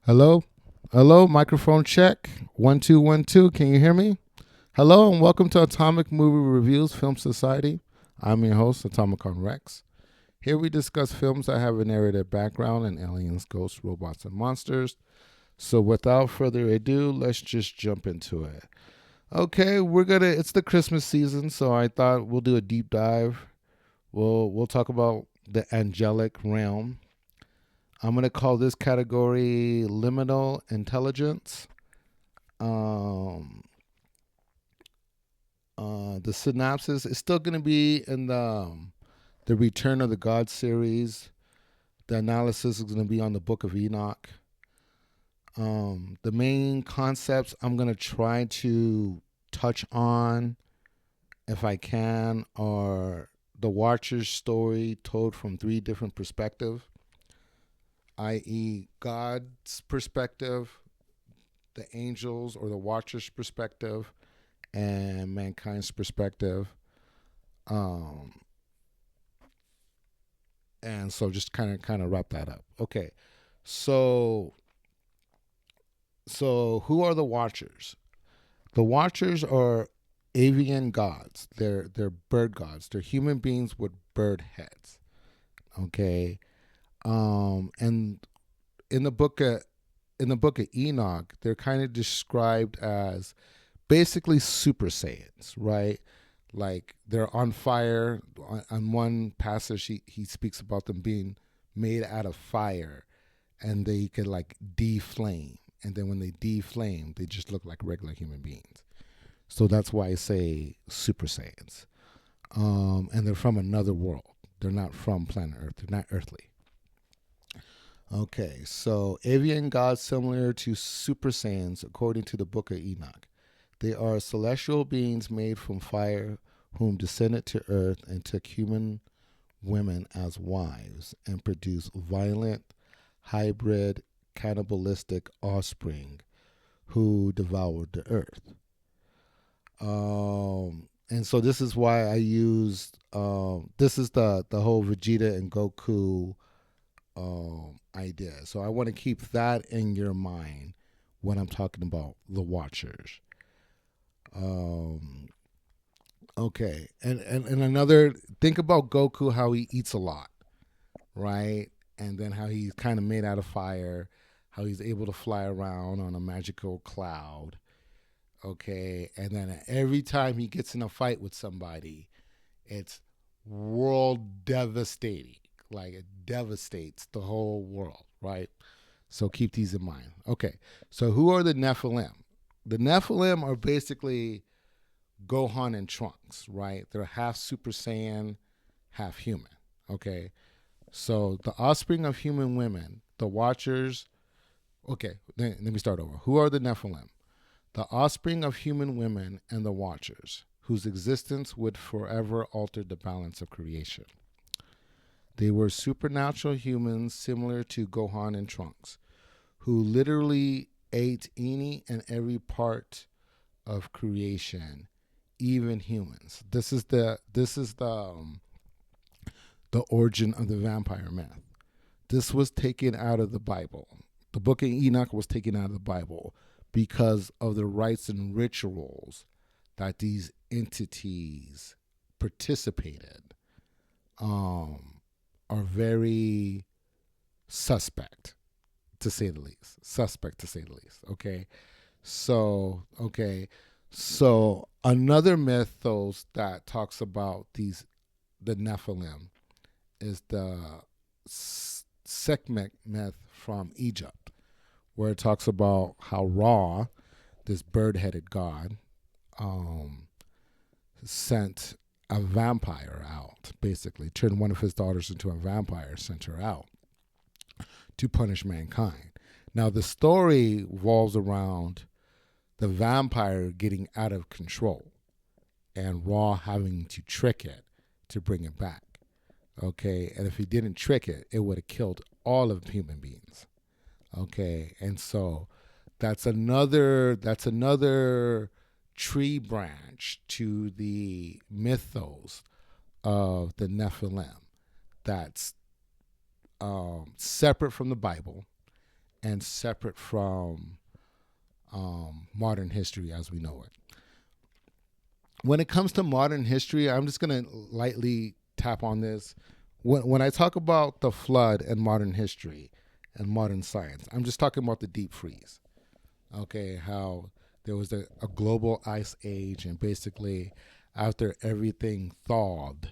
Hello? Hello, microphone check. 1 2 1 2. Can you hear me? Hello and welcome to Atomic Movie Reviews Film Society. I'm your host, Atomicon Rex. Here we discuss films that have a narrative background in aliens, ghosts, robots, and monsters. So without further ado, let's just jump into it. Okay, it's the Christmas season, so I thought we'll do a deep dive. We'll talk about the angelic realm. I'm going to call this category liminal intelligence. Um, the synopsis is still going to be in the Return of the God series. The analysis is going to be on the Book of Enoch. The main concepts I'm going to try to touch on, if I can, are the Watcher's story told from three different perspectives, i.e., God's perspective, the angels or the Watcher's perspective, and mankind's perspective. Um, and so just kind of wrap that up. Okay, so who are the Watchers? The Watchers are avian gods. They're bird gods. They're human beings with bird heads. Okay, and in the book of Enoch, they're kind of described as basically Super Saiyans, right? Like they're on fire. On one passage, he speaks about them being made out of fire, and they could like deflame. And then when they deflame, they just look like regular human beings. So that's why I say Super Saiyans. And they're from another world. They're not from planet Earth. They're not earthly. Okay, so avian gods similar to Super Saiyans, according to the Book of Enoch. They are celestial beings made from fire, whom descended to earth and took human women as wives and produced violent, hybrid, cannibalistic offspring who devoured the earth. And so this is why I used this is the whole Vegeta and Goku idea. So I want to keep that in your mind when I'm talking about the Watchers. Um, okay, and another, think about Goku, how he eats a lot, right? And then how he's kind of made out of fire, how he's able to fly around on a magical cloud. Okay, and then every time he gets in a fight with somebody, it's world devastating. Like it devastates the whole world, right? So keep these in mind. Okay, so who are the Nephilim? The Nephilim are basically Gohan and Trunks, right? They're half Super Saiyan, half human. Okay, so the offspring of human women, the Watchers. Okay, let me start over. Who are the Nephilim? The offspring of human women and the Watchers, whose existence would forever alter the balance of creation. They were supernatural humans similar to Gohan and Trunks, who literally ate any and every part of creation, even humans. This is the origin of the vampire myth. This was taken out of the Bible. The Book of Enoch was taken out of the Bible because of the rites and rituals that these entities participated, are very suspect, to say the least. Suspect, to say the least. So another mythos that talks about the Nephilim is the Sekhmet myth from Egypt, where it talks about how Ra, this bird-headed god, um, sent a vampire out, basically turned one of his daughters into a vampire, sent her out to punish mankind. Now the story revolves around the vampire getting out of control and Ra having to trick it to bring it back. Okay, and if he didn't trick it, it would have killed all of human beings. Okay, and so that's another tree branch to the mythos of the Nephilim that's separate from the Bible and separate from modern history as we know it. When it comes to modern history, I'm just going to lightly tap on this. When I talk about the flood and modern history and modern science, I'm just talking about the deep freeze. Okay, how there was a global ice age, and basically, after everything thawed,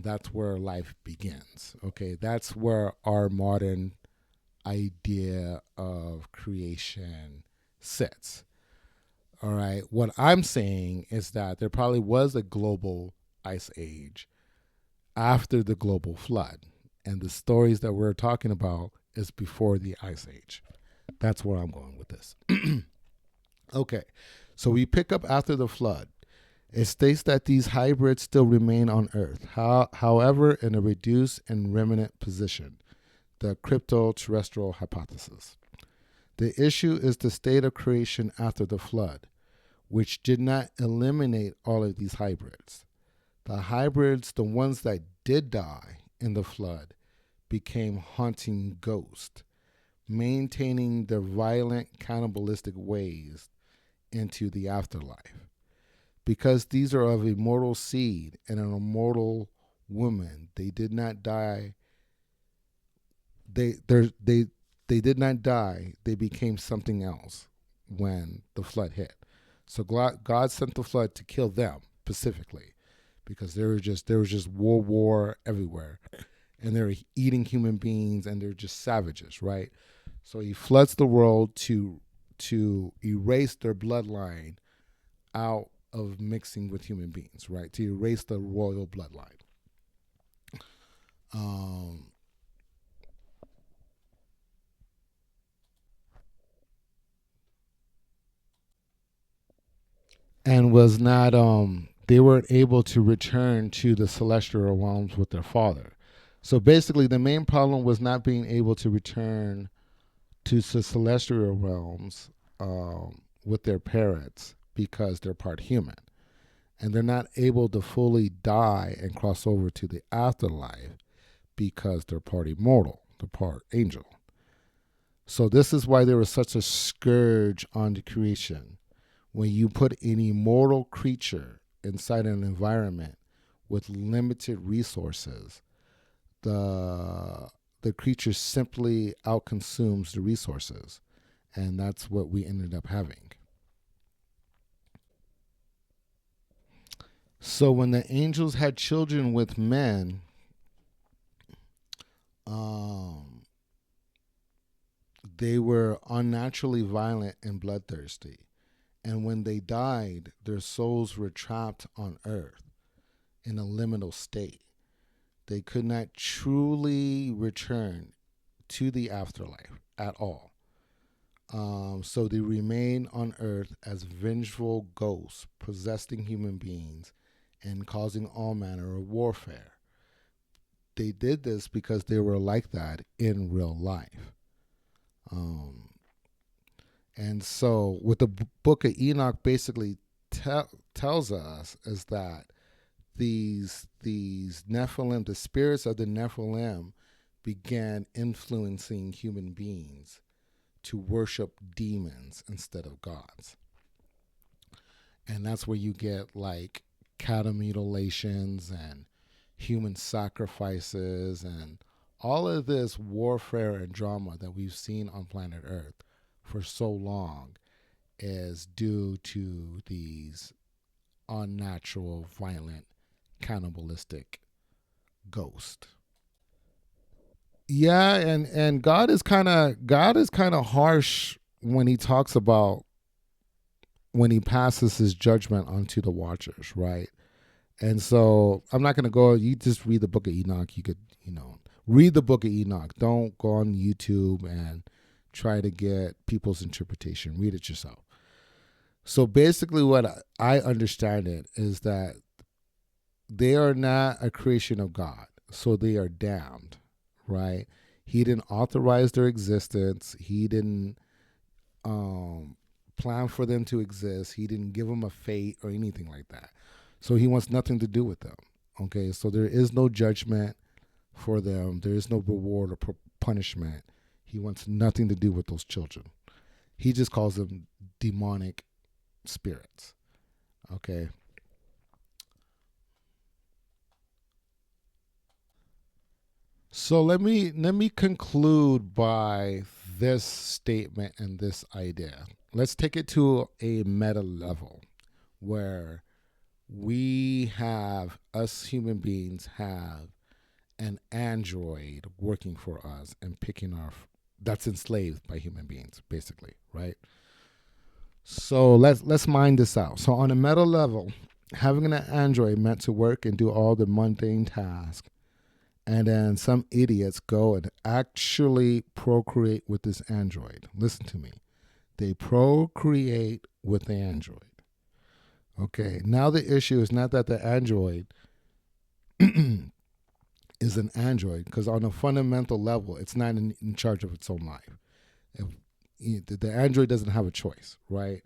that's where life begins. Okay, that's where our modern idea of creation sits. All right. What I'm saying is that there probably was a global ice age after the global flood. And the stories that we're talking about is before the ice age. That's where I'm going with this. Okay. So we pick up after the flood. It states that these hybrids still remain on Earth, however, in a reduced and remnant position, the crypto-terrestrial hypothesis. The issue is the state of creation after the flood, which did not eliminate all of these hybrids. The hybrids, the ones that did die in the flood, became haunting ghosts, maintaining their violent cannibalistic ways into the afterlife. Because these are of immortal seed and an immortal woman, they did not die. They did not die. They became something else when the flood hit. So God sent the flood to kill them specifically, because there was just war everywhere, and they were eating human beings, and they're just savages, right? So He floods the world to erase their bloodline out of mixing with human beings, right? To erase the royal bloodline. And was not they weren't able to return to the celestial realms with their father. So basically, the main problem was not being able to return to the celestial realms with their parents, because they're part human, and they're not able to fully die and cross over to the afterlife because they're part immortal, they're part angel. So this is why there was such a scourge on the creation. When you put an immortal creature inside an environment with limited resources, the creature simply outconsumes the resources, and that's what we ended up having. So when the angels had children with men, um, they were unnaturally violent and bloodthirsty. And when they died, their souls were trapped on earth in a liminal state. They could not truly return to the afterlife at all. So they remain on earth as vengeful ghosts possessing human beings and causing all manner of warfare. They did this because they were like that in real life. Um, and so, what the book of Enoch basically tells us is that these Nephilim, the spirits of the Nephilim, began influencing human beings to worship demons instead of gods. And that's where you get like cattle mutilations and human sacrifices and all of this warfare and drama that we've seen on planet Earth for so long is due to these unnatural, violent, cannibalistic ghosts. Yeah, and God is kind of harsh when he talks about when he passes his judgment onto the watchers, right? And so I'm not going to go. You just read the book of Enoch. You could, read the book of Enoch. Don't go on YouTube and try to get people's interpretation. Read it yourself. So basically, what I understand it is that they are not a creation of God, so they are damned, right? He didn't authorize their existence. He didn't plan for them to exist. He didn't give them a fate or anything like that. So he wants nothing to do with them. Okay, so there is no judgment for them. There is no reward or punishment. He wants nothing to do with those children. He just calls them demonic spirits. Okay. So let me conclude by this statement and this idea. Let's take it to a meta level where us human beings have an android working for us and picking our that's enslaved by human beings, basically, right? So let's mind this out. So on a meta level, having an android meant to work and do all the mundane tasks, and then some idiots go and actually procreate with this android. Listen to me. They procreate with the android. Okay. Now the issue is not that the android is an android, because on a fundamental level, it's not in charge of its own life. The android doesn't have a choice, right?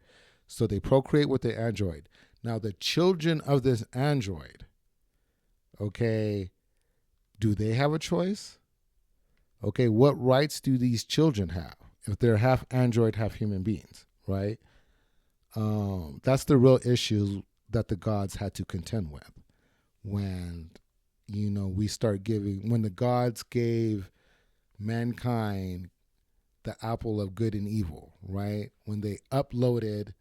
So they procreate with the android. Now the children of this android, okay, do they have a choice? Okay, what rights do these children have if they're half android, half human beings, right? That's the real issue that the gods had to contend with when, we start giving, when the gods gave mankind the apple of good and evil, right? When they uploaded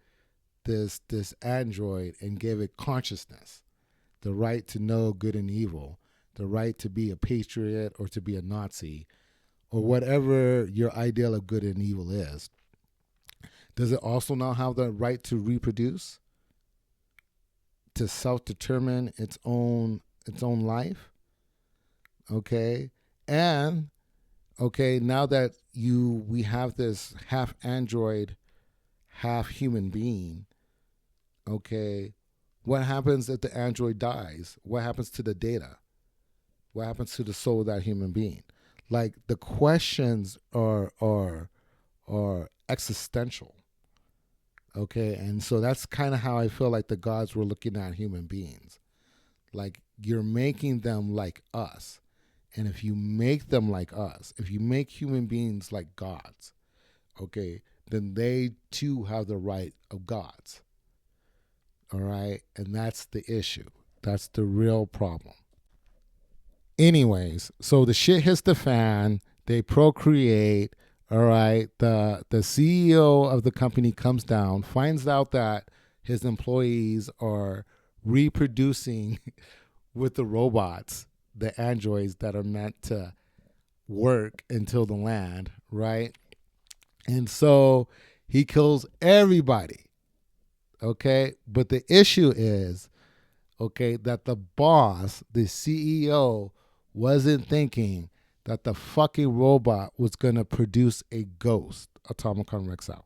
this android and gave it consciousness, the right to know good and evil, the right to be a patriot or to be a Nazi, or whatever your ideal of good and evil is, does it also now have the right to reproduce, to self-determine its own life? Okay, and okay, now that we have this half android, half human being, okay, what happens if the android dies? What happens to the data? What happens to the soul of that human being? Like, the questions are existential. Okay, and so that's kind of how I feel like the gods were looking at human beings. Like, you're making them like us. And if you make them like us, if you make human beings like gods, okay, then they too have the right of gods. All right, and that's the issue. That's the real problem. Anyways, so the shit hits the fan. They procreate. All right. The CEO of the company comes down, finds out that his employees are reproducing with the robots, the androids that are meant to work until the land, right? And so he kills everybody. Okay. But the issue is, okay, that the boss, the CEO, wasn't thinking that the fucking robot was going to produce a ghost, Automacon Rex out.